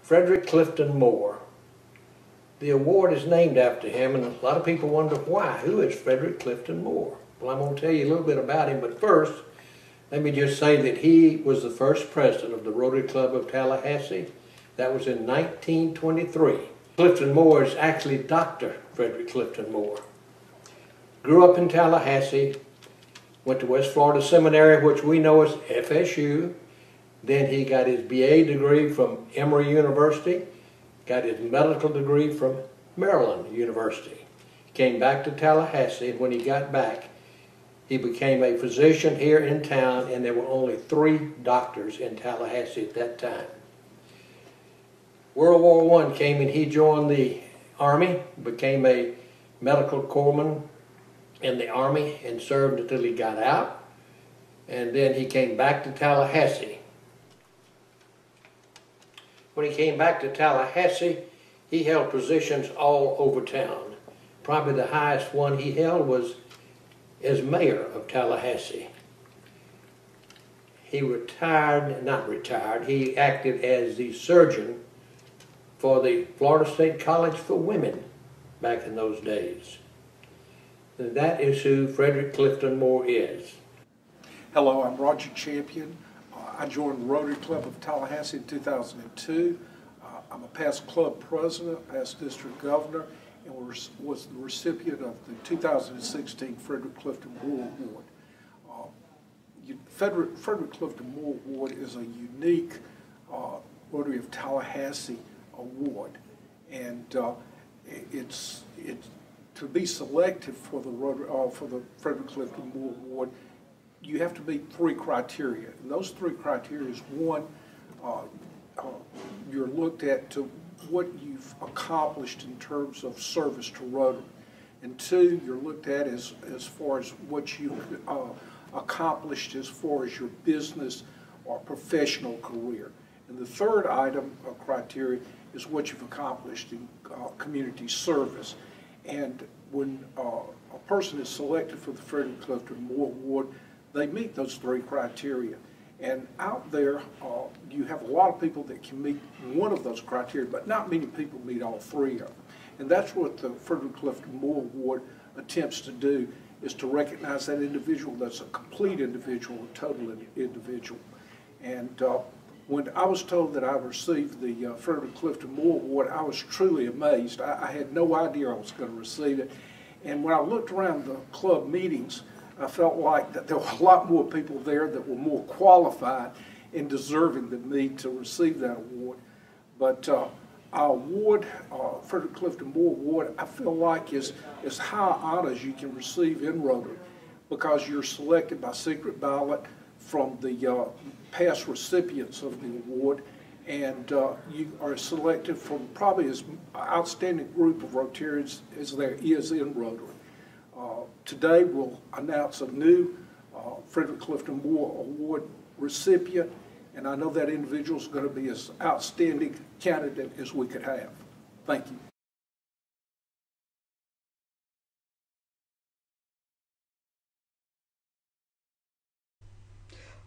Frederick Clifton Moore. The award is named after him, and a lot of people wonder why. Who is Frederick Clifton Moore? Well, I'm going to tell you a little bit about him, but first, let me just say that he was the first president of the Rotary Club of Tallahassee. That was in 1923. Clifton Moore is actually Dr. Frederick Clifton Moore. Grew up in Tallahassee, went to West Florida Seminary, which we know as FSU. Then he got his BA degree from Emory University, got his medical degree from Maryland University. Came back to Tallahassee, and when he got back, he became a physician here in town, and there were only 3 doctors in Tallahassee at that time. World War I came and he joined the Army, became a medical corpsman in the Army and served until he got out. And then he came back to Tallahassee. When he came back to Tallahassee, he held positions all over town. Probably the highest one he held was as mayor of Tallahassee. He he acted as the surgeon for the Florida State College for Women back in those days. And that is who Frederick Clifton Moore is. Hello, I'm Roger Champion. I joined the Rotary Club of Tallahassee in 2002. I'm a past club president, past district governor, and was the recipient of the 2016 Frederick Clifton Moore Award. Frederick Clifton Moore Award is a unique Rotary of Tallahassee award, and it's to be selected for the Frederick Clifton Moore Award. You have to meet 3 criteria, and those 3 criteria is: 1, you're looked at to what you've accomplished in terms of service to Rotary, and 2, you're looked at as far as what you've accomplished as far as your business or professional career. And the 3rd item of criteria is what you've accomplished in community service. And when a person is selected for the Frederick Clifton Moore Award, they meet those 3 criteria. And out there, you have a lot of people that can meet one of those criteria, but not many people meet all 3 of them. And that's what the Frederick Clifton Moore Award attempts to do, is to recognize that individual that's a complete individual, a total individual. And when I was told that I received the Frederick Clifton Moore Award, I was truly amazed. I had no idea I was going to receive it. And when I looked around the club meetings, I felt like that there were a lot more people there that were more qualified and deserving than me to receive that award. But our award, Frederick Clifton Moore Award, I feel like is as high honors you can receive in Rotary, because you're selected by secret ballot from the past recipients of the award, and you are selected from probably as outstanding group of Rotarians as there is in Rotary. Today we'll announce a new Frederick Clifton Moore Award recipient, and I know that individual is going to be as outstanding candidate as we could have. Thank you.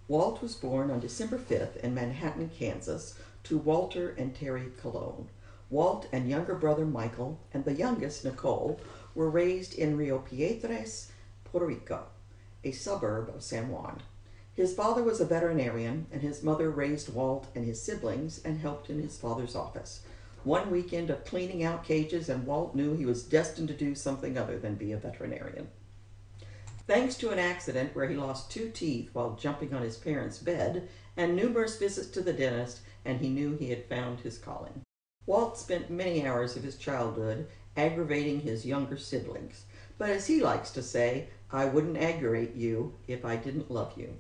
Walt was born on December 5th in Manhattan, Kansas, to Walter and Terry Colon. Walt and younger brother Michael and the youngest, Nicole, were raised in Rio Pietres, Puerto Rico, a suburb of San Juan. His father was a veterinarian, and his mother raised Walt and his siblings and helped in his father's office. One weekend of cleaning out cages, and Walt knew he was destined to do something other than be a veterinarian. Thanks to an accident where he lost 2 teeth while jumping on his parents' bed, and numerous visits to the dentist, and he knew he had found his calling. Walt spent many hours of his childhood aggravating his younger siblings, but as he likes to say, I wouldn't aggravate you if I didn't love you.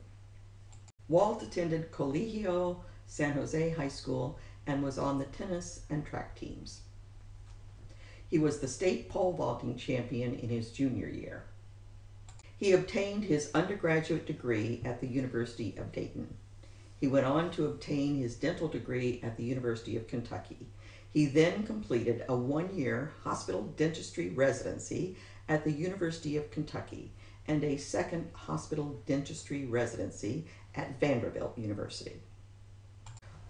Walt attended Colegio San Jose High School and was on the tennis and track teams. He was the state pole vaulting champion in his junior year. He obtained his undergraduate degree at the University of Dayton. He went on to obtain his dental degree at the University of Kentucky. He then completed a 1-year hospital dentistry residency at the University of Kentucky and a second hospital dentistry residency at Vanderbilt University.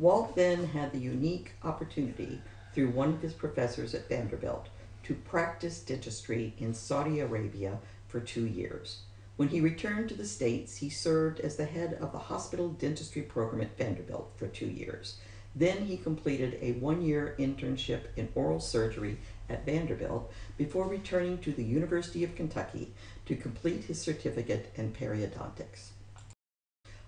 Walt then had the unique opportunity, through one of his professors at Vanderbilt, to practice dentistry in Saudi Arabia for 2 years. When he returned to the States, he served as the head of the hospital dentistry program at Vanderbilt for 2 years. Then he completed a 1-year internship in oral surgery at Vanderbilt before returning to the University of Kentucky to complete his certificate in periodontics.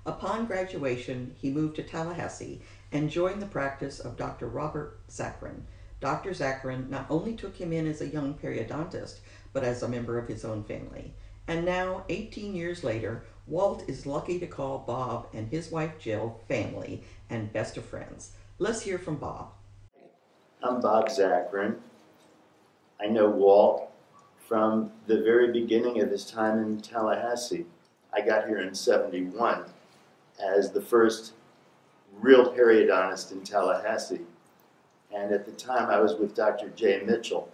Upon graduation, he moved to Tallahassee and joined the practice of Dr. Robert Zachrin. Dr. Zachrin not only took him in as a young periodontist, but as a member of his own family. And now, 18 years later, Walt is lucky to call Bob and his wife Jill family and best of friends. Let's hear from Bob. I'm Bob Zachrin. I know Walt from the very beginning of his time in Tallahassee. I got here in '71 as the first real periodontist in Tallahassee. And at the time I was with Dr. Jay Mitchell.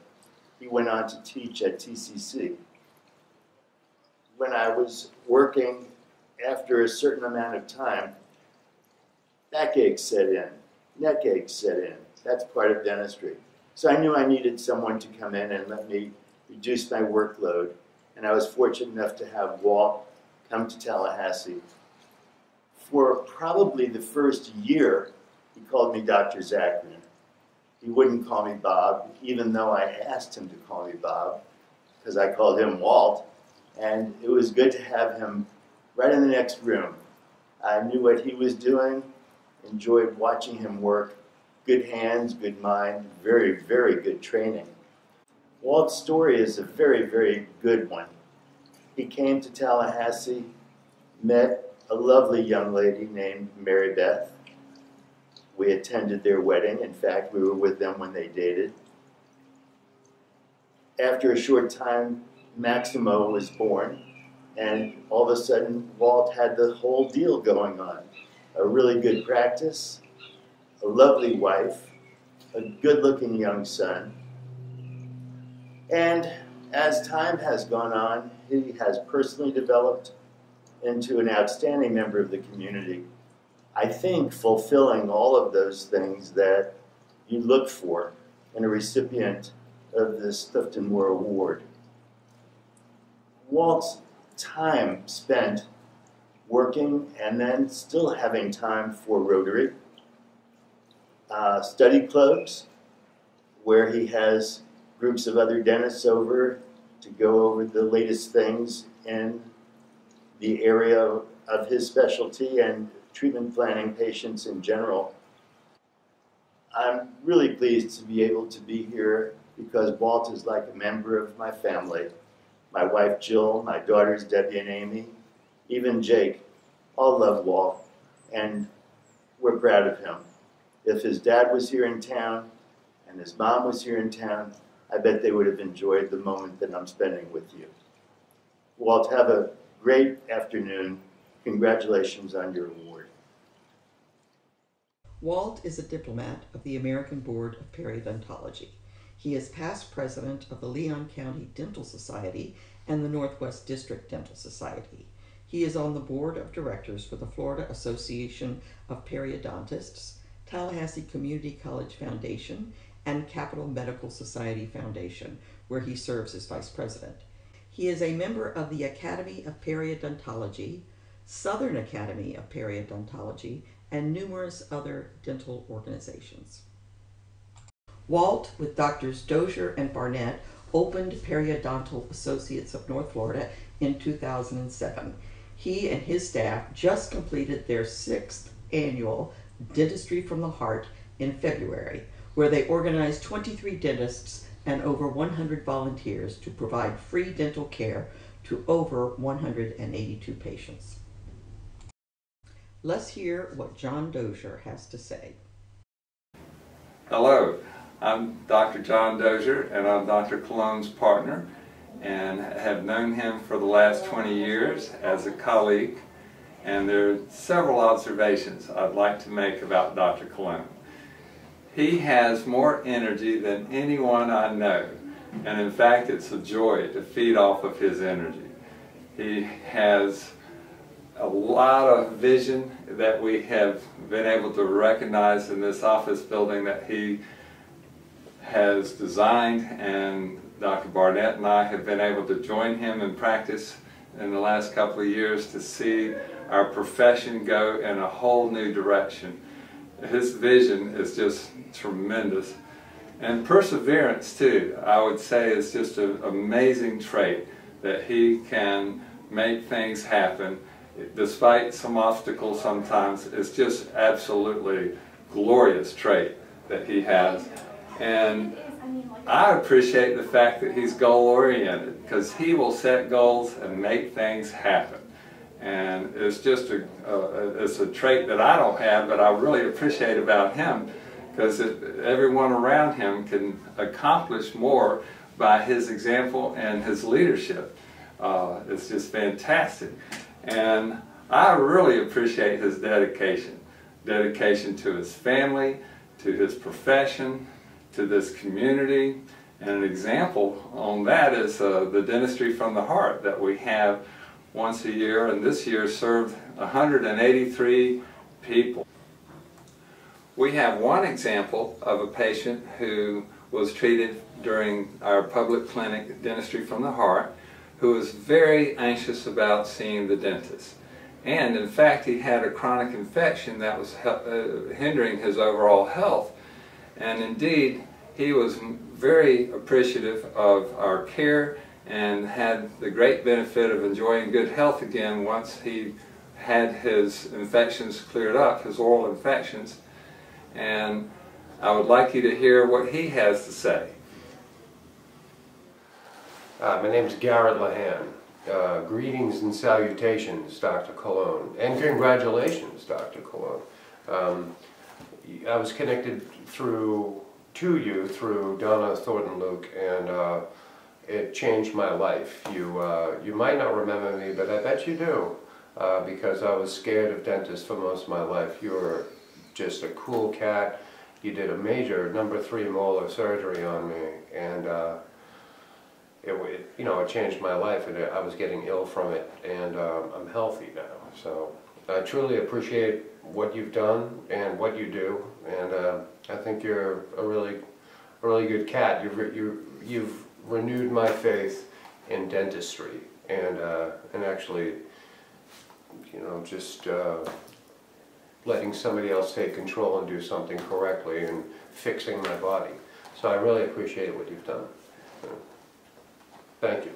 He went on to teach at TCC. When I was working, after a certain amount of time, backaches set in, neck aches set in. That's part of dentistry. So I knew I needed someone to come in and let me reduce my workload. And I was fortunate enough to have Walt come to Tallahassee. For probably the first year, he called me Dr. Zachrin. He wouldn't call me Bob, even though I asked him to call me Bob, because I called him Walt. And it was good to have him right in the next room. I knew what he was doing, enjoyed watching him work. Good hands, good mind, very, very good training. Walt's story is a very, very good one. He came to Tallahassee, met a lovely young lady named Mary Beth. We attended their wedding. In fact, we were with them when they dated. After a short time, Maximo was born, and all of a sudden, Walt had the whole deal going on. A really good practice, a lovely wife, a good-looking young son. And as time has gone on, he has personally developed into an outstanding member of the community. I think fulfilling all of those things that you look for in a recipient of this Clifton Moore Award. Walt's time spent working and then still having time for Rotary, study clubs, where he has groups of other dentists over to go over the latest things in the area of his specialty and treatment planning patients in general. I'm really pleased to be able to be here because Walt is like a member of my family. My wife Jill, my daughters Debbie and Amy, even Jake, all love Walt, and we're proud of him. If his dad was here in town and his mom was here in town, I bet they would have enjoyed the moment that I'm spending with you. Walt, have a great afternoon. Congratulations on your award. Walt is a diplomat of the American Board of Periodontology. He is past president of the Leon County Dental Society and the Northwest District Dental Society. He is on the board of directors for the Florida Association of Periodontists, Tallahassee Community College Foundation, and Capital Medical Society Foundation, where he serves as vice president. He is a member of the Academy of Periodontology, Southern Academy of Periodontology, and numerous other dental organizations. Walt, with Drs. Dozier and Barnett, opened Periodontal Associates of North Florida in 2007. He and his staff just completed their 6th annual Dentistry from the Heart in February, where they organized 23 dentists and over 100 volunteers to provide free dental care to over 182 patients. Let's hear what John Dozier has to say. Hello, I'm Dr. John Dozier, and I'm Dr. Colon's partner, and have known him for the last 20 years as a colleague. And there are several observations I'd like to make about Dr. Colon. He has more energy than anyone I know, and in fact it's a joy to feed off of his energy. He has a lot of vision that we have been able to recognize in this office building that he has designed, and Dr. Barnett and I have been able to join him in practice in the last couple of years to see our profession go in a whole new direction. His vision is just tremendous. And perseverance too, I would say, is just an amazing trait, that he can make things happen despite some obstacles sometimes. It's just absolutely glorious trait that he has. And I appreciate the fact that he's goal-oriented, because he will set goals and make things happen. And it's just it's a trait that I don't have, but I really appreciate about him, because everyone around him can accomplish more by his example and his leadership. It's just fantastic. And I really appreciate his dedication to his family, to his profession, to this community. And an example on that is the Dentistry from the Heart that we have once a year, and this year served 183 people. We have one example of a patient who was treated during our public clinic, Dentistry from the Heart, who was very anxious about seeing the dentist. And in fact, he had a chronic infection that was hindering his overall health. And indeed, he was very appreciative of our care and had the great benefit of enjoying good health again once he had his infections cleared up, his oral infections. And I would like you to hear what he has to say. My name is Garrett Lahan. Greetings and salutations, Dr. Colon, and congratulations, Dr. Colon. I was connected to you through Donna Thornton-Luke, and it changed my life. You might not remember me, but I bet you do, because I was scared of dentists for most of my life. You were just a cool cat. You did a major number 3 molar surgery on me, and it changed my life, and I was getting ill from it, and I'm healthy now. So I truly appreciate what you've done and what you do, and I think you're a really good cat. You've renewed my faith in dentistry, and actually, just letting somebody else take control and do something correctly and fixing my body. So I really appreciate what you've done. Thank you.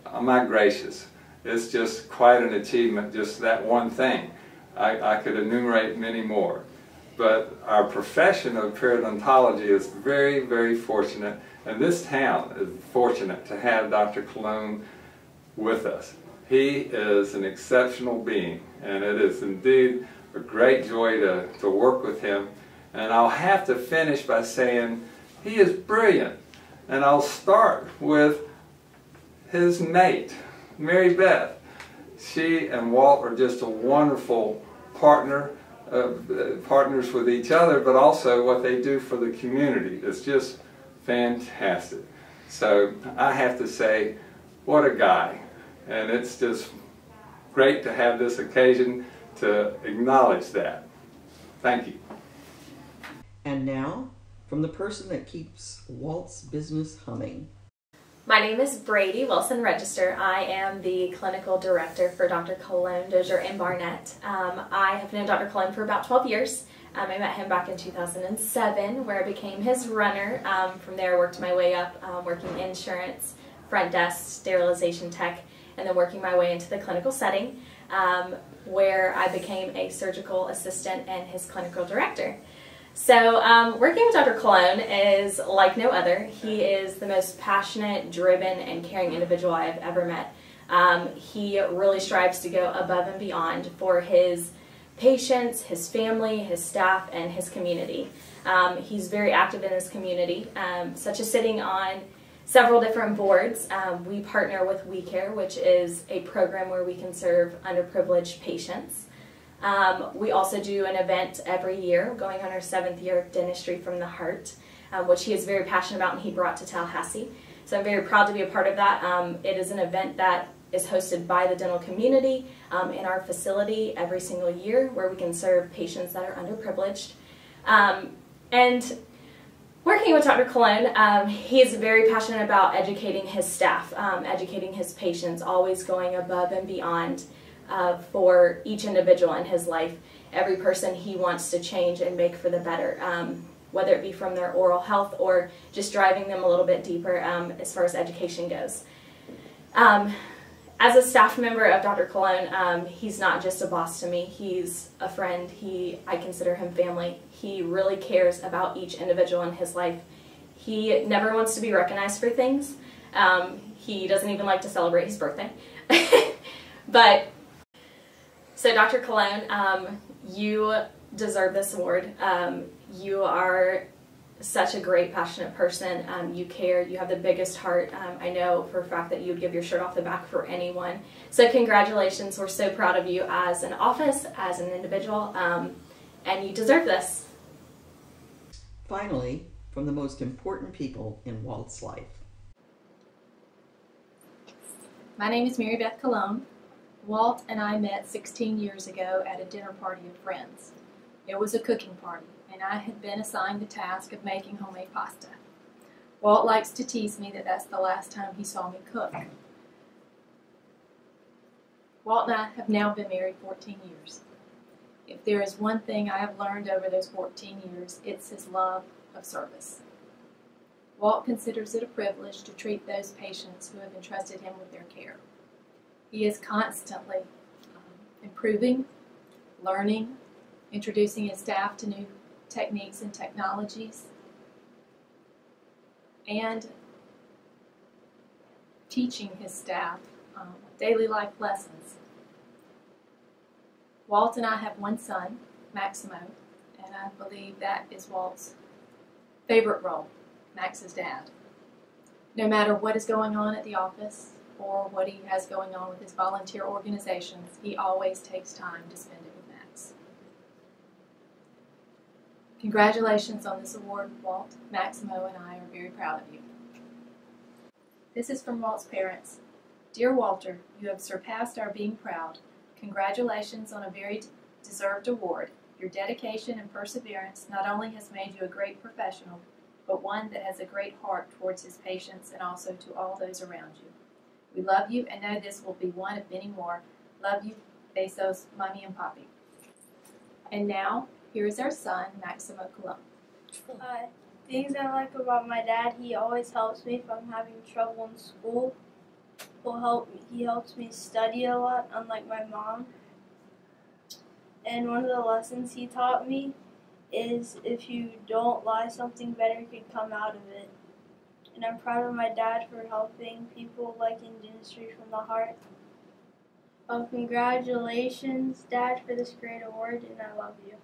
Oh, my gracious. It's just quite an achievement, just that one thing. I could enumerate many more. But our profession of periodontology is very, very fortunate, and this town is fortunate to have Dr. Colon with us. He is an exceptional being, and it is indeed a great joy to work with him. And I'll have to finish by saying he is brilliant. And I'll start with his mate, Mary Beth. She and Walt are just a wonderful partners with each other, but also what they do for the community. It's just fantastic. So I have to say, what a guy. And it's just great to have this occasion to acknowledge that. Thank you. And now, from the person that keeps Walt's business humming. My name is Brady Wilson Register. I am the clinical director for Dr. Colon, Dozier, and Barnett. I have known Dr. Colon for about 12 years. I met him back in 2007, where I became his runner. From there, I worked my way up, working insurance, front desk, sterilization tech, and then working my way into the clinical setting, where I became a surgical assistant and his clinical director. So working with Dr. Colon is like no other. He is the most passionate, driven, and caring individual I have ever met. He really strives to go above and beyond for his patients, his family, his staff, and his community. He's very active in his community, such as sitting on several different boards. We partner with We Care, which is a program where we can serve underprivileged patients. We also do an event every year, going on our 7th year of Dentistry from the Heart, which he is very passionate about and he brought to Tallahassee. So I'm very proud to be a part of that. It is an event that is hosted by the dental community in our facility every single year, where we can serve patients that are underprivileged. And working with Dr. Colon, he is very passionate about educating his staff, educating his patients, always going above and beyond for each individual in his life. Every person he wants to change and make for the better, whether it be from their oral health or just driving them a little bit deeper as far as education goes. As a staff member of Dr. Colon, he's not just a boss to me, he's a friend. I consider him family. He really cares about each individual in his life. He never wants to be recognized for things. He doesn't even like to celebrate his birthday. So Dr. Colon, you deserve this award. You are such a great, passionate person. You care. You have the biggest heart. I know for a fact that you would give your shirt off the back for anyone. So congratulations. We're so proud of you as an office, as an individual, and you deserve this. Finally, from the most important people in Walt's life. My name is Mary Beth Colon. Walt and I met 16 years ago at a dinner party of friends. It was a cooking party, and I had been assigned the task of making homemade pasta. Walt likes to tease me that that's the last time he saw me cook. Walt and I have now been married 14 years. If there is one thing I have learned over those 14 years, it's his love of service. Walt considers it a privilege to treat those patients who have entrusted him with their care. He is constantly improving, learning, introducing his staff to new techniques and technologies, and teaching his staff daily life lessons. Walt and I have one son, Maximo, and I believe that is Walt's favorite role, Max's dad. No matter what is going on at the office or what he has going on with his volunteer organizations, he always takes time to spend it with Max. Congratulations on this award, Walt. Maximo and I are very proud of you. This is from Walt's parents. Dear Walter, you have surpassed our being proud. Congratulations on a very deserved award. Your dedication and perseverance not only has made you a great professional, but one that has a great heart towards his patients and also to all those around you. We love you and know this will be one of many more. Love you, Besos, Mommy and Poppy. And now, here is our son, Maximo Colon. Things I like about my dad, he always helps me if I'm having trouble in school. He helps me study a lot, unlike my mom. And one of the lessons he taught me is if you don't lie, something better could come out of it. And I'm proud of my dad for helping people like in dentistry from the heart. Congratulations, Dad, for this great award, and I love you.